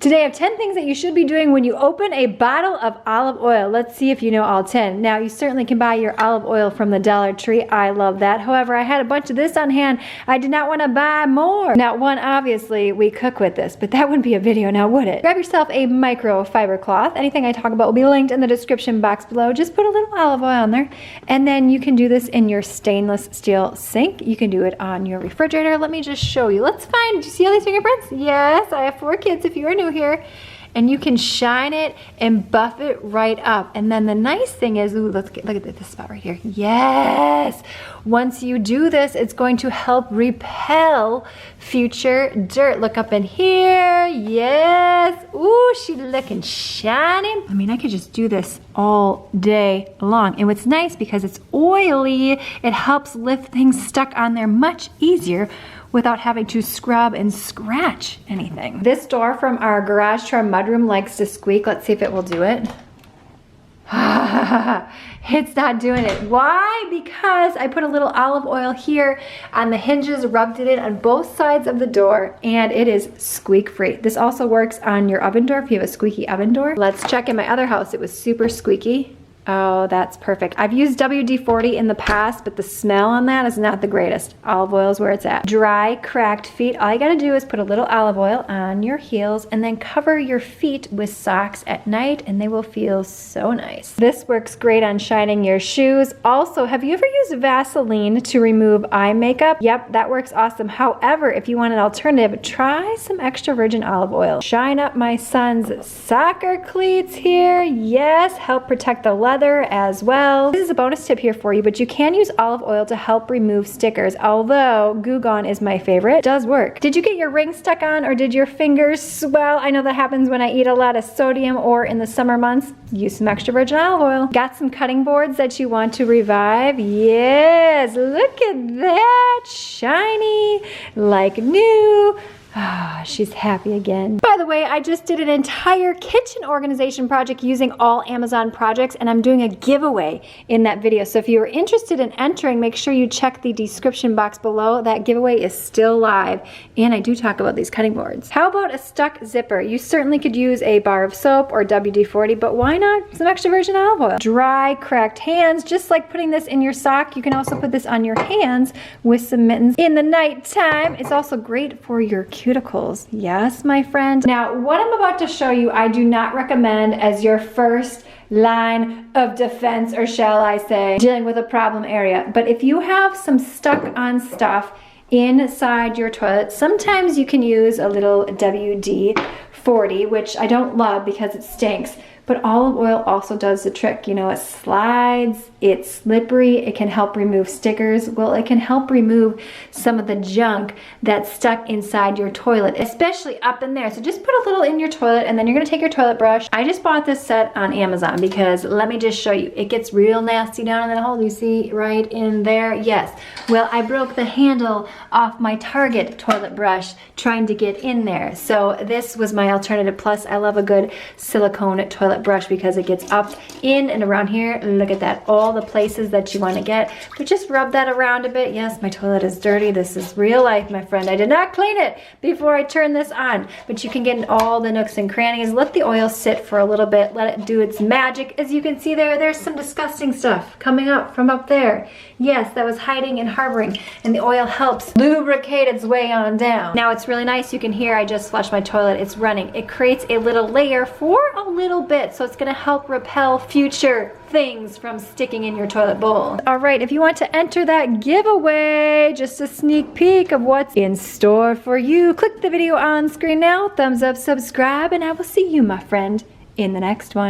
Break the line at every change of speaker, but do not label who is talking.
Today I have 10 things that you should be doing when you open a bottle of olive oil. Let's see if you know all 10. Now you certainly can buy your olive oil from the Dollar Tree. I love that. However, I had a bunch of this on hand. I did not want to buy more. Now one, obviously we cook with this, but that wouldn't be a video now, would it? Grab yourself a microfiber cloth. Anything I talk about will be linked in the description box below. Just put a little olive oil on there, and then you can do this in your stainless steel sink. You can do it on your refrigerator. Let me just show you. Let's find, do you see all these fingerprints? Yes, I have 4 kids if you are new here. And you can shine it and buff it right up. And then the nice thing is, ooh, look at this spot right here. Yes! Once you do this, it's going to help repel future dirt. Look up in here. Yes! Ooh, she's looking shiny. I mean, I could just do this all day long. And what's nice, because it's oily, it helps lift things stuck on there much easier without having to scrub and scratch anything. This door from our garage to our mudroom likes to squeak. Let's see if it will do it. It's not doing it. Why? Because I put a little olive oil here on the hinges, rubbed it in on both sides of the door, and it is squeak free. This also works on your oven door if you have a squeaky oven door. Let's check in my other house. It was super squeaky. Oh, that's perfect. I've used WD-40 in the past, but the smell on that is not the greatest. Olive oil is where it's at. Dry, cracked feet. All you gotta do is put a little olive oil on your heels and then cover your feet with socks at night, and they will feel so nice. This works great on shining your shoes. Also, have you ever used Vaseline to remove eye makeup? Yep, that works awesome. However, if you want an alternative, try some extra virgin olive oil. Shine up my son's soccer cleats here. Yes, help protect the leather as well. This is a bonus tip here for you, but you can use olive oil to help remove stickers, although Goo Gone is my favorite. It does work. Did you get your ring stuck on, or did your fingers swell? I know that happens when I eat a lot of sodium, or in the summer months, use some extra virgin olive oil. Got some cutting boards that you want to revive? Yes, look at that, shiny, like new. Ah, she's happy again. By the way, I just did an entire kitchen organization project using all Amazon projects, and I'm doing a giveaway in that video. So if you are interested in entering, make sure you check the description box below. That giveaway is still live, and I do talk about these cutting boards. How about a stuck zipper? You certainly could use a bar of soap or WD-40, but why not some extra virgin olive oil? Dry, cracked hands, just like putting this in your sock. You can also put this on your hands with some mittens in the nighttime. It's also great for your cuticles. Yes, my friend. Now, what I'm about to show you, I do not recommend as your first line of defense, or shall I say, dealing with a problem area. But if you have some stuck on stuff inside your toilet, sometimes you can use a little WD-40, which I don't love because it stinks. But olive oil also does the trick. You know, it slides, it's slippery, it can help remove stickers. Well, it can help remove some of the junk that's stuck inside your toilet, especially up in there. So just put a little in your toilet, and then you're gonna take your toilet brush. I just bought this set on Amazon because, let me just show you, it gets real nasty down in that hole. You see right in there? Yes. Well, I broke the handle off my Target toilet brush trying to get in there. So this was my alternative. Plus, I love a good silicone toilet brush because it gets up in and around here. Look at that, all the places that you want to get. But just rub that around a bit. Yes, my toilet is dirty. This is real life, my friend. I did not clean it before I turned this on, but you can get in all the nooks and crannies. Let the oil sit for a little bit. Let it do its magic. As you can see there's some disgusting stuff coming up from up there. Yes, that was hiding and harboring, and the oil helps lubricate its way on down. Now it's really nice. You can hear I just flushed my toilet. It's running. It creates a little layer for a little bit, so it's going to help repel future things from sticking in your toilet bowl. All right, if you want to enter that giveaway, just a sneak peek of what's in store for you, click the video on screen now, thumbs up, subscribe, and I will see you, my friend, in the next one.